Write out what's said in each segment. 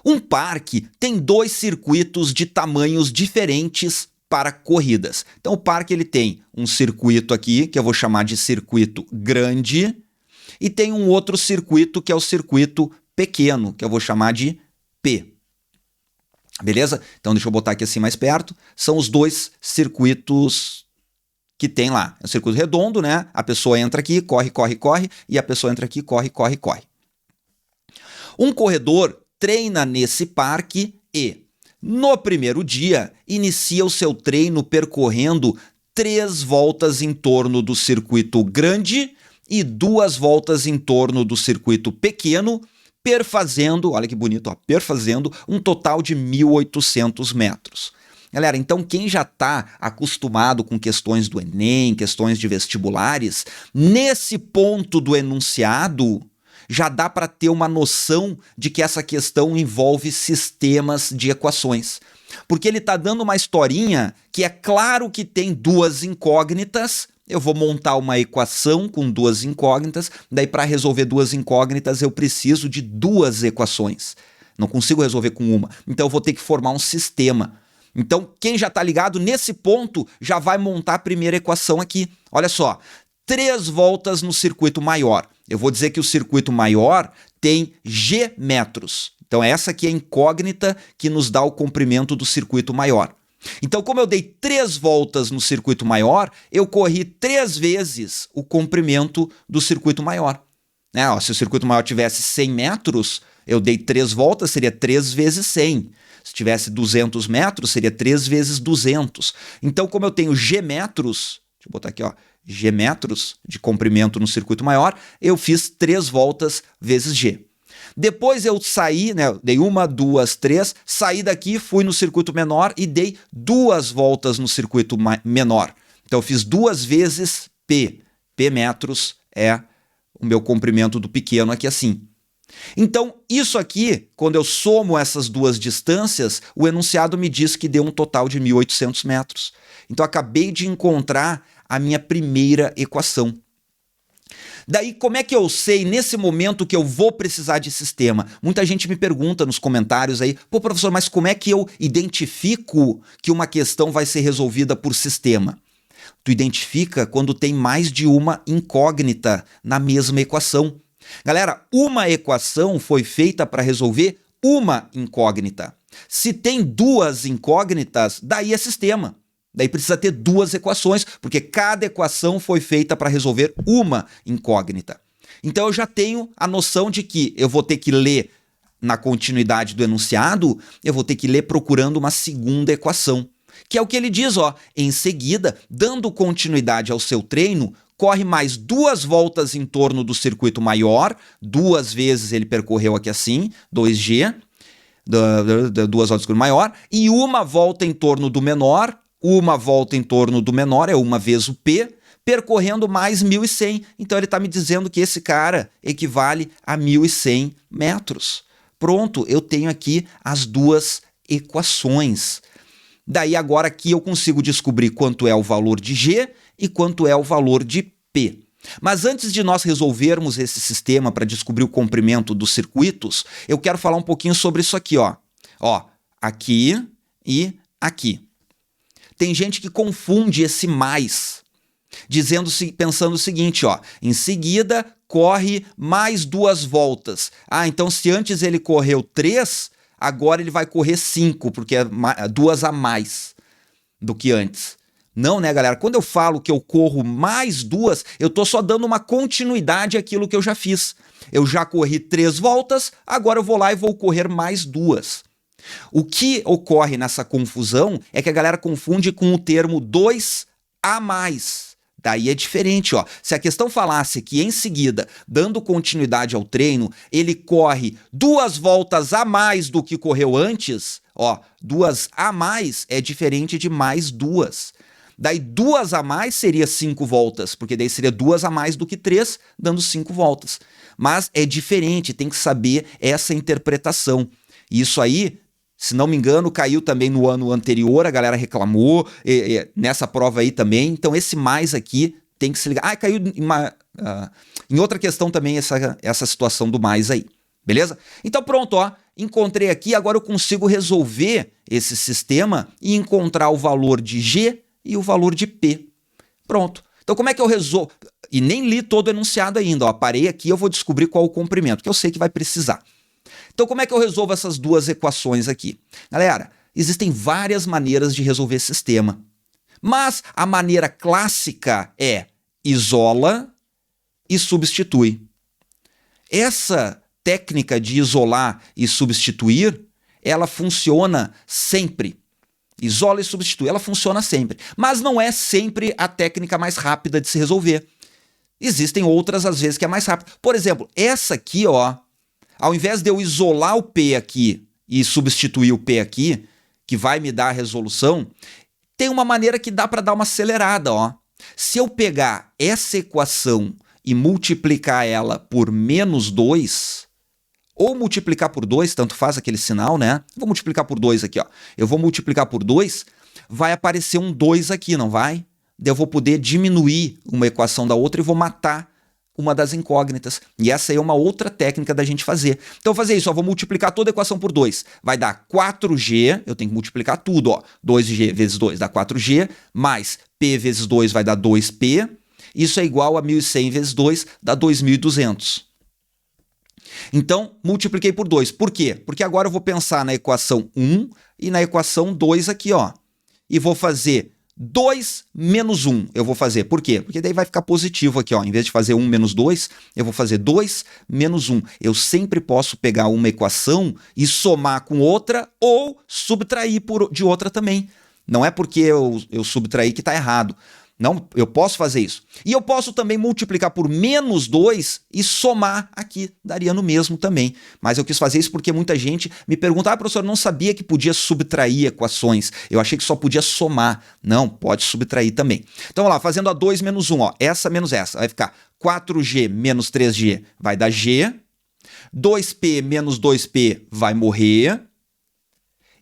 Um parque tem dois circuitos de tamanhos diferentes para corridas. Então o parque ele tem um circuito aqui, que eu vou chamar de circuito grande, e tem um outro circuito que é o circuito pequeno, que eu vou chamar de P. Beleza? Então deixa eu botar aqui assim mais perto. São os dois circuitos que tem lá. É um circuito redondo, né? A pessoa entra aqui, corre, corre, corre, e a pessoa entra aqui, corre, corre, corre. Um corredor treina nesse parque e, no primeiro dia, inicia o seu treino percorrendo 3 voltas em torno do circuito grande e 2 voltas em torno do circuito pequeno, perfazendo, olha que bonito, ó, perfazendo um total de 1.800 metros. Galera, então quem já está acostumado com questões do Enem, questões de vestibulares, nesse ponto do enunciado, já dá para ter uma noção de que essa questão envolve sistemas de equações. Porque ele está dando uma historinha que é claro que tem 2 incógnitas. Eu vou montar uma equação com 2 incógnitas, daí para resolver 2 incógnitas eu preciso de 2 equações. Não consigo resolver com uma, então eu vou ter que formar um sistema. Então quem já está ligado nesse ponto já vai montar a primeira equação aqui. Olha só, 3 voltas no circuito maior. Eu vou dizer que o circuito maior tem G metros. Então essa aqui é a incógnita que nos dá o comprimento do circuito maior. Então, como eu dei 3 voltas no circuito maior, eu corri 3 vezes o comprimento do circuito maior. Se o circuito maior tivesse 100 metros, eu dei 3 voltas, seria 3 vezes 100. Se tivesse 200 metros, seria 3 vezes 200. Então, como eu tenho G metros, deixa eu botar aqui, ó, G metros de comprimento no circuito maior, eu fiz 3 voltas vezes G. Depois eu saí, dei 1, 2, 3, saí daqui, fui no circuito menor e dei 2 voltas no circuito menor. Então eu fiz 2 vezes P. P metros é o meu comprimento do pequeno aqui assim. Então isso aqui, quando eu somo essas 2 distâncias, o enunciado me diz que deu um total de 1.800 metros. Então eu acabei de encontrar a minha primeira equação. Daí, como é que eu sei nesse momento que eu vou precisar de sistema? Muita gente me pergunta nos comentários aí, pô, professor, mas como é que eu identifico que uma questão vai ser resolvida por sistema? Tu identifica quando tem mais de uma incógnita na mesma equação. Galera, uma equação foi feita para resolver uma incógnita. Se tem 2 incógnitas, daí é sistema. Daí precisa ter 2 equações, porque cada equação foi feita para resolver uma incógnita. Então eu já tenho a noção de que eu vou ter que ler na continuidade do enunciado, eu vou ter que ler procurando uma segunda equação. Que é o que ele diz, ó, em seguida, dando continuidade ao seu treino, corre mais 2 voltas em torno do circuito maior, 2 vezes ele percorreu aqui assim, 2G, 2 voltas do circuito maior, e 1 volta em torno do menor, 1 volta em torno do menor, é 1 vezes o P, percorrendo mais 1.100. Então ele está me dizendo que esse cara equivale a 1.100 metros. Pronto, eu tenho aqui as 2 equações. Daí agora aqui eu consigo descobrir quanto é o valor de G e quanto é o valor de P. Mas antes de nós resolvermos esse sistema para descobrir o comprimento dos circuitos, eu quero falar um pouquinho sobre isso aqui, ó. Ó, aqui e aqui. Tem gente que confunde esse mais, pensando o seguinte, ó, em seguida corre mais 2 voltas. Então se antes ele correu 3, agora ele vai correr 5, porque é 2 a mais do que antes. Não, né, galera? Quando eu falo que eu corro mais 2, eu tô só dando uma continuidade àquilo que eu já fiz. Eu já corri 3 voltas, agora eu vou lá e vou correr mais 2. O que ocorre nessa confusão é que a galera confunde com o termo 2 a mais. Daí é diferente, ó. Se a questão falasse que em seguida, dando continuidade ao treino, ele corre 2 voltas a mais do que correu antes, ó, 2 a mais é diferente de mais 2. Daí 2 a mais seria 5 voltas, porque daí seria 2 a mais do que 3, dando 5 voltas. Mas é diferente, tem que saber essa interpretação. Isso aí, se não me engano, caiu também no ano anterior, a galera reclamou, nessa prova aí também. Então esse mais aqui tem que se ligar. Caiu em outra questão também essa situação do mais aí, beleza? Então pronto, ó, encontrei aqui, agora eu consigo resolver esse sistema e encontrar o valor de G e o valor de P. Pronto. Então como é que eu resolvo? E nem li todo o enunciado ainda, ó. Parei aqui, eu vou descobrir qual o comprimento, que eu sei que vai precisar. Então como é que eu resolvo essas duas equações aqui? Galera, existem várias maneiras de resolver esse sistema. Mas a maneira clássica é isola e substitui. Essa técnica de isolar e substituir, ela funciona sempre. Isola e substitui, ela funciona sempre. Mas não é sempre a técnica mais rápida de se resolver. Existem outras, às vezes, que é mais rápida. Por exemplo, essa aqui, ó, ao invés de eu isolar o P aqui e substituir o P aqui, que vai me dar a resolução, tem uma maneira que dá para dar uma acelerada, ó. Se eu pegar essa equação e multiplicar ela por menos 2, ou multiplicar por 2, tanto faz aquele sinal, né? Vou multiplicar por 2 aqui, ó. Eu vou multiplicar por 2, vai aparecer um 2 aqui, não vai? Daí eu vou poder diminuir uma equação da outra e vou matar uma das incógnitas. E essa aí é uma outra técnica da gente fazer. Então, eu vou fazer isso, ó, vou multiplicar toda a equação por 2. Vai dar 4G, eu tenho que multiplicar tudo, ó. 2G vezes 2 dá 4G, mais P vezes 2 vai dar 2P. Isso é igual a 1.100 vezes 2 dá 2.200. Então, multipliquei por 2. Por quê? Porque agora eu vou pensar na equação 1 e na equação 2 aqui, ó. E vou fazer 2 menos 1. Eu vou fazer. Por quê? Porque daí vai ficar positivo aqui, ó. Em vez de fazer 1 menos 2, eu vou fazer 2 menos 1. Eu sempre posso pegar uma equação e somar com outra ou subtrair de outra também. Não é porque eu subtraí que está errado. Não, eu posso fazer isso. E eu posso também multiplicar por menos 2 e somar aqui. Daria no mesmo também. Mas eu quis fazer isso porque muita gente me pergunta: professor, eu não sabia que podia subtrair equações. Eu achei que só podia somar. Não, pode subtrair também. Então, vamos lá, fazendo a 2 menos 1, ó. Essa menos essa. Vai ficar 4G menos 3G vai dar G. 2P menos 2P vai morrer.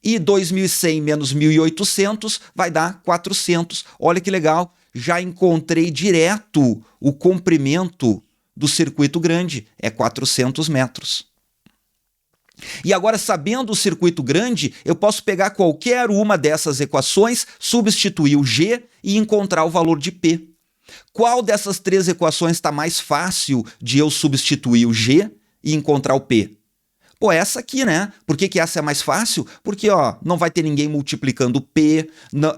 E 2.100 menos 1.800 vai dar 400. Olha que legal. Já encontrei direto o comprimento do circuito grande, é 400 metros. E agora, sabendo o circuito grande, eu posso pegar qualquer uma dessas equações, substituir o G e encontrar o valor de P. Qual dessas três equações está mais fácil de eu substituir o G e encontrar o P? Pô, essa aqui, né? Por que essa é mais fácil? Porque, ó, não vai ter ninguém multiplicando P,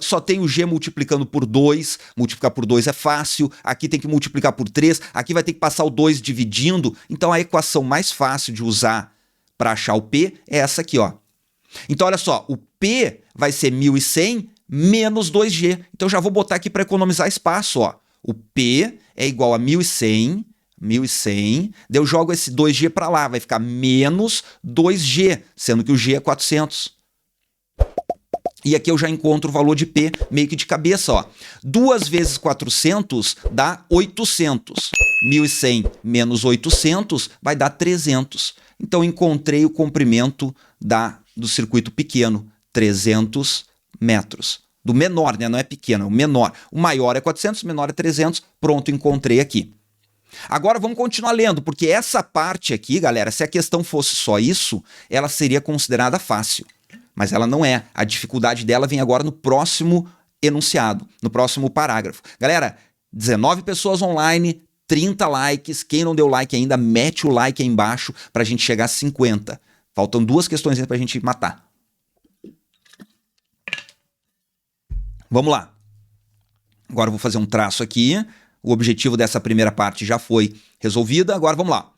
só tem o G multiplicando por 2, multiplicar por 2 é fácil, aqui tem que multiplicar por 3, aqui vai ter que passar o 2 dividindo, então a equação mais fácil de usar para achar o P é essa aqui, ó. Então, olha só, o P vai ser 1.100 menos 2G, então já vou botar aqui para economizar espaço, ó. O P é igual a 1.100, daí eu jogo esse 2G para lá, vai ficar menos 2G, sendo que o G é 400. E aqui eu já encontro o valor de P meio que de cabeça, ó. 2 vezes 400 dá 800. 1.100 menos 800 vai dar 300. Então encontrei o comprimento do circuito pequeno, 300 metros. Do menor, né? Não é pequeno, é o menor. O maior é 400, o menor é 300. Pronto, encontrei aqui. Agora vamos continuar lendo, porque essa parte aqui, galera, se a questão fosse só isso, ela seria considerada fácil. Mas ela não é. A dificuldade dela vem agora no próximo enunciado, no próximo parágrafo. Galera, 19 pessoas online, 30 likes. Quem não deu like ainda, mete o like aí embaixo para a gente chegar a 50. Faltam 2 questões para a gente matar. Vamos lá. Agora eu vou fazer um traço aqui. O objetivo dessa primeira parte já foi resolvida, agora vamos lá.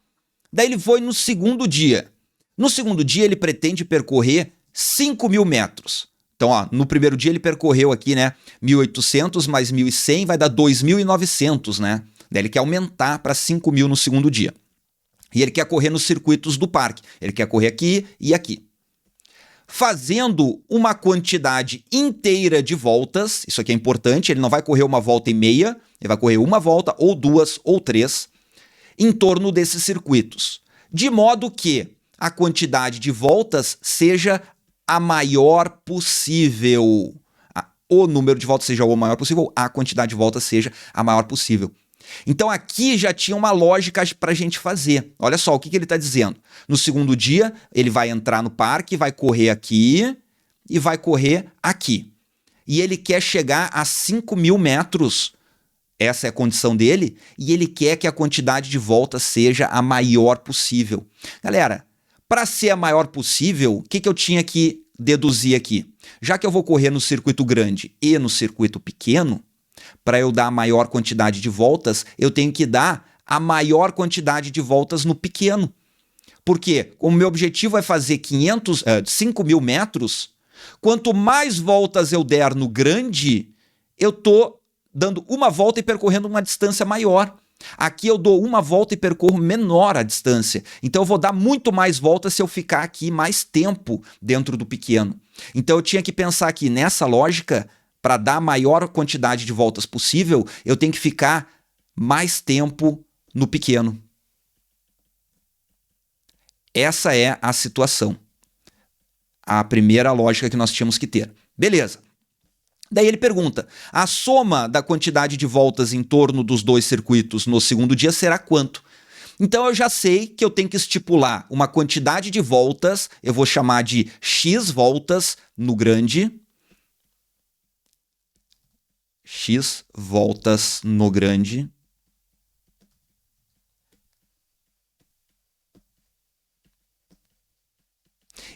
Daí ele foi no segundo dia. No segundo dia ele pretende percorrer 5.000 metros. Então, ó, no primeiro dia ele percorreu aqui, né, 1.800 mais 1.100 vai dar 2.900, né? Daí ele quer aumentar para 5.000 no segundo dia. E ele quer correr nos circuitos do parque. Ele quer correr aqui e aqui. Fazendo uma quantidade inteira de voltas, isso aqui é importante, ele não vai correr uma volta e meia, ele vai correr uma volta, ou 2, ou 3, em torno desses circuitos. De modo que a quantidade de voltas seja a maior possível. O número de voltas seja o maior possível, a quantidade de voltas seja a maior possível. Então aqui já tinha uma lógica para a gente fazer. Olha só o que ele está dizendo. No segundo dia, ele vai entrar no parque, vai correr aqui e vai correr aqui. E ele quer chegar a 5.000 metros. Essa é a condição dele. E ele quer que a quantidade de voltas seja a maior possível. Galera, para ser a maior possível, o que eu tinha que deduzir aqui? Já que eu vou correr no circuito grande e no circuito pequeno, para eu dar a maior quantidade de voltas, eu tenho que dar a maior quantidade de voltas no pequeno. Porque, como meu objetivo é fazer 5.000 metros, quanto mais voltas eu der no grande, eu estou dando uma volta e percorrendo uma distância maior. Aqui eu dou uma volta e percorro menor a distância. Então eu vou dar muito mais voltas se eu ficar aqui mais tempo dentro do pequeno. Então eu tinha que pensar aqui nessa lógica, para dar a maior quantidade de voltas possível, eu tenho que ficar mais tempo no pequeno. Essa é a situação. A primeira lógica que nós tínhamos que ter. Beleza. Daí ele pergunta, a soma da quantidade de voltas em torno dos dois circuitos no segundo dia será quanto? Então eu já sei que eu tenho que estipular uma quantidade de voltas, eu vou chamar de x voltas no grande, x voltas no grande,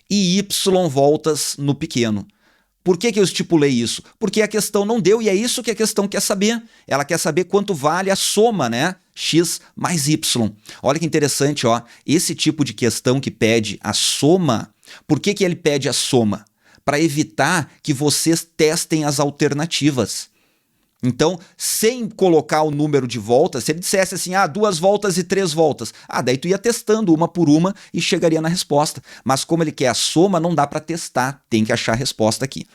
e y voltas no pequeno. Por que eu estipulei isso? Porque a questão não deu e é isso que a questão quer saber. Ela quer saber quanto vale a soma, né? X mais Y. Olha que interessante, ó. Esse tipo de questão que pede a soma, por que ele pede a soma? Para evitar que vocês testem as alternativas. Então, sem colocar o número de voltas, se ele dissesse assim, 2 voltas e 3 voltas, daí tu ia testando uma por uma e chegaria na resposta. Mas como ele quer a soma, não dá para testar, tem que achar a resposta aqui.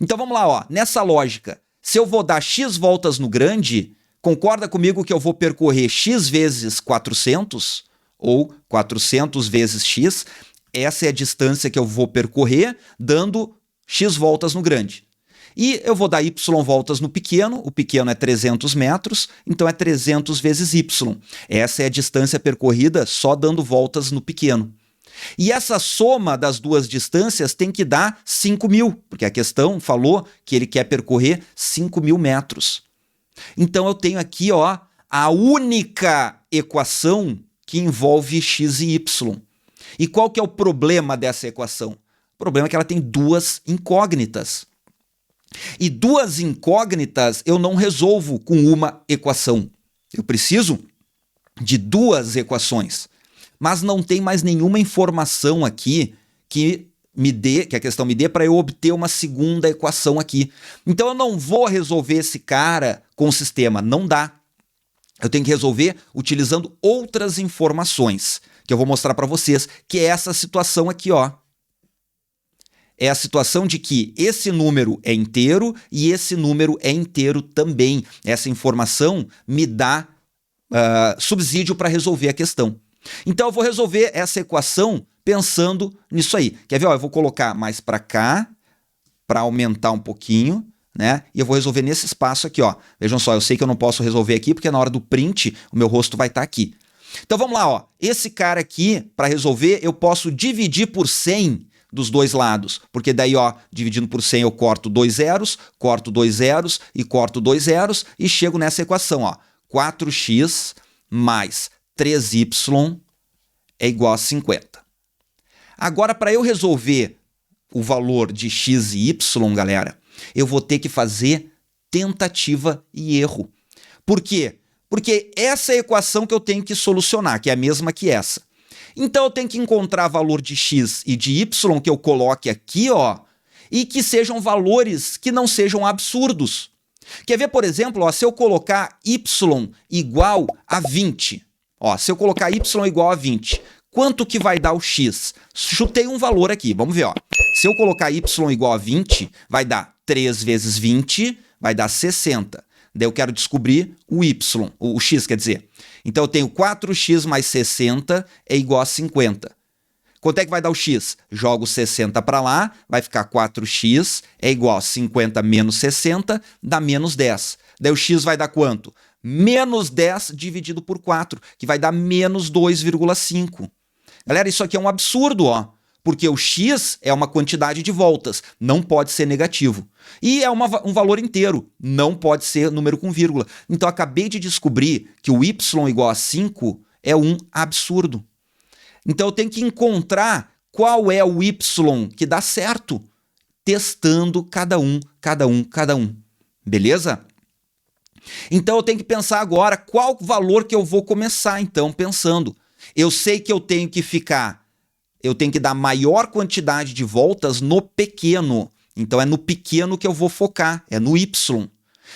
Então vamos lá, ó. Nessa lógica, se eu vou dar x voltas no grande, concorda comigo que eu vou percorrer x vezes 400, ou 400 vezes x, essa é a distância que eu vou percorrer, dando x voltas no grande. E eu vou dar y voltas no pequeno, o pequeno é 300 metros, então é 300 vezes y. Essa é a distância percorrida só dando voltas no pequeno. E essa soma das duas distâncias tem que dar 5.000, porque a questão falou que ele quer percorrer 5.000 metros. Então eu tenho aqui, ó, a única equação que envolve x e y. E qual que é o problema dessa equação? O problema é que ela tem duas incógnitas. E duas incógnitas eu não resolvo com uma equação. Eu preciso de duas equações. Mas não tem mais nenhuma informação aqui que a questão me dê para eu obter uma segunda equação aqui. Então eu não vou resolver esse cara com o sistema, não dá. Eu tenho que resolver utilizando outras informações, que eu vou mostrar para vocês, que é essa situação aqui, ó. É a situação de que esse número é inteiro e esse número é inteiro também. Essa informação me dá subsídio para resolver a questão. Então eu vou resolver essa equação pensando nisso aí. Quer ver? Ó, eu vou colocar mais para cá, para aumentar um pouquinho, né? E eu vou resolver nesse espaço aqui, ó. Vejam só, eu sei que eu não posso resolver aqui, porque na hora do print o meu rosto vai estar aqui. Então vamos lá, ó. Esse cara aqui, para resolver, eu posso dividir por 100 dos dois lados, porque daí, ó, dividindo por 100 eu corto 2 zeros, corto 2 zeros e corto 2 zeros e chego nessa equação, ó. 4x mais 3y é igual a 50. Agora, para eu resolver o valor de x e y, galera, eu vou ter que fazer tentativa e erro. Por quê? Porque essa é a equação que eu tenho que solucionar, que é a mesma que essa. Então eu tenho que encontrar valor de x e de y que eu coloque aqui, ó, e que sejam valores que não sejam absurdos. Quer ver, por exemplo, ó, se eu colocar y igual a 20, ó, se eu colocar y igual a 20, quanto que vai dar o x? Chutei um valor aqui, vamos ver, ó. Se eu colocar y igual a 20, vai dar 3 vezes 20, vai dar 60. Daí eu quero descobrir o y, o x, quer dizer. Então eu tenho 4x mais 60 é igual a 50. Quanto é que vai dar o x? Jogo 60 para lá, vai ficar 4x é igual a 50 menos 60, dá menos 10. Daí o x vai dar quanto? Menos 10 dividido por 4, que vai dar menos 2,5. Galera, isso aqui é um absurdo, ó. Porque o x é uma quantidade de voltas, não pode ser negativo. E é um valor inteiro, não pode ser número com vírgula. Então, acabei de descobrir que o y igual a 5 é um absurdo. Então, eu tenho que encontrar qual é o y que dá certo, testando cada um. Beleza? Então, eu tenho que pensar agora qual valor que eu vou começar, então, pensando. Eu sei que eu tenho que dar maior quantidade de voltas no pequeno. Então, é no pequeno que eu vou focar, é no y.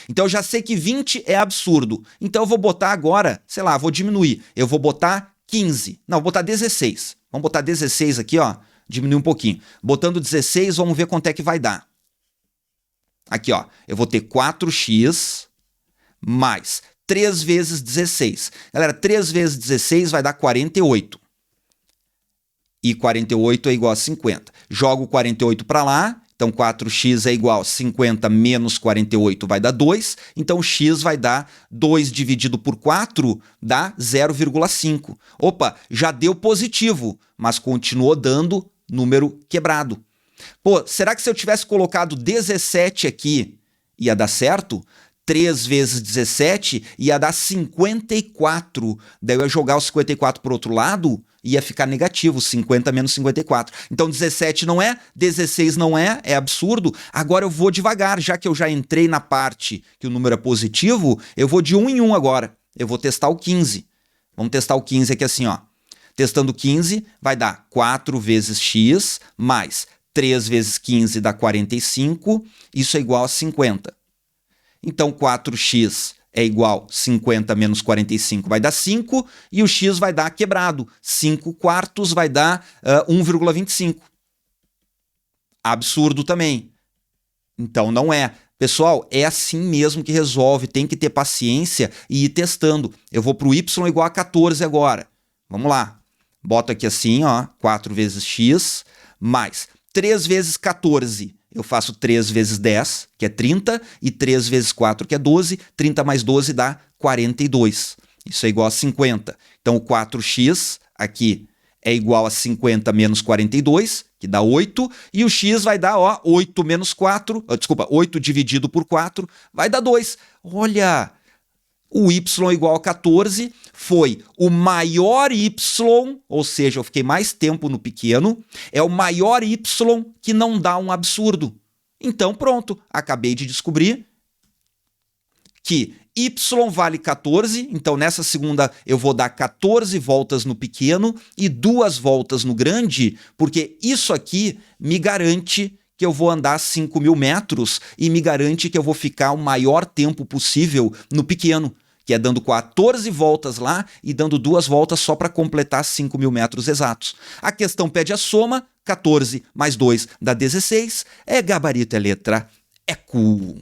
Então, eu já sei que 20 é absurdo. Então, eu vou botar agora, sei lá, vou diminuir. Eu vou botar 15. Não, vou botar 16. Vamos botar 16 aqui, ó. Diminuir um pouquinho. Botando 16, vamos ver quanto é que vai dar. Aqui, ó. Eu vou ter 4x mais 3 vezes 16. Galera, 3 vezes 16 vai dar 48. E 48 é igual a 50. Jogo 48 para lá, então 4x é igual a 50 menos 48 vai dar 2, então x vai dar 2 dividido por 4 dá 0,5. Opa, já deu positivo, mas continuou dando número quebrado. Pô, será que se eu tivesse colocado 17 aqui ia dar certo? 3 vezes 17 ia dar 54. Daí eu ia jogar o 54 para o outro lado, ia ficar negativo, 50 menos 54. Então 17 não é, 16 não é, é absurdo. Agora eu vou devagar, já que eu já entrei na parte que o número é positivo, eu vou de 1 em 1 agora. Eu vou testar o 15. Vamos testar o 15 aqui assim, ó. Testando 15 vai dar 4 vezes x mais 3 vezes 15 dá 45, isso é igual a 50. Então, 4x é igual a 50 menos 45 vai dar 5, e o x vai dar quebrado. 5 quartos vai dar 1,25. Absurdo também. Então, não é. Pessoal, é assim mesmo que resolve. Tem que ter paciência e ir testando. Eu vou para o y igual a 14 agora. Vamos lá. Boto aqui assim, ó, 4 vezes x, mais 3 vezes 14. Eu faço 3 vezes 10, que é 30, e 3 vezes 4, que é 12. 30 mais 12 dá 42. Isso é igual a 50. Então, o 4x aqui é igual a 50 menos 42, que dá 8. E o x vai dar, ó, 8 menos 4. Desculpa, 8 dividido por 4 vai dar 2. Olha, o y igual a 14 foi o maior y, ou seja, eu fiquei mais tempo no pequeno, é o maior y que não dá um absurdo. Então, pronto, acabei de descobrir que y vale 14, então nessa segunda eu vou dar 14 voltas no pequeno e 2 voltas no grande, porque isso aqui me garante que eu vou andar 5.000 metros e me garante que eu vou ficar o maior tempo possível no pequeno, que é dando 14 voltas lá e dando 2 voltas só para completar 5.000 metros exatos. A questão pede a soma, 14 mais 2 dá 16, é gabarito, é letra, é cool.